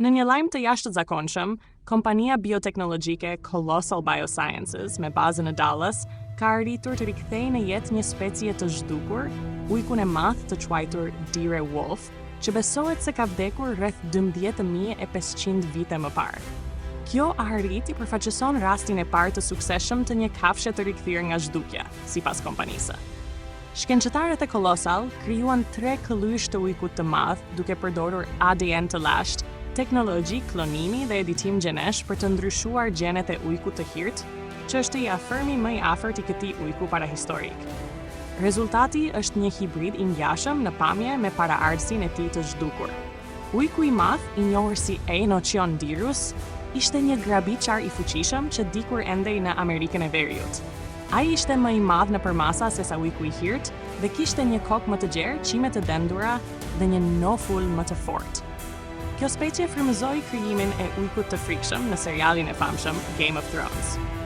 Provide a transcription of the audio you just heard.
Në një lajm të jashtëzakonshëm, kompania bioteknologjike Colossal Biosciences me bazën në Dallas ka arritur të rikthejë në jetë një specie të zhdukur, ujkun e madh të quajtur dire wolf, që besohet se ka vdekur rreth 12.500 vite më parë. Kjo arritje përfaqëson rastin e parë të suksesshëm të një kafshë të rikthyer nga zhdukja, sipas kompanisë. Shkencëtarët e Colossal krijuan 3 këllysh të ujkut të madh duke përdorur ADN të lashtë, teknologji, klonimi dhe editim gjenesh për të ndryshuar gjenet e ujkut të hirt, që është i afërmi më i afërt i këtij ujku parahistorik. Rezultati është një hibrid i ngjashëm në pamje me paraardhësinë e tij të zhdukur. Ujku i madh, i njohur si Enochiondyrus, ishte një grabiçar i fuqishëm që dikur endej në Amerikën e Veriut. Ai ishte më i madh nëpër masa se sa ujku i hirt dhe kishte një kokë më të gjerë, qime të dendura dhe një nofull më të fortë. Kjo specie frymëzoi krijimin e ujkut të frikshëm në serialin e famshëm Game of Thrones.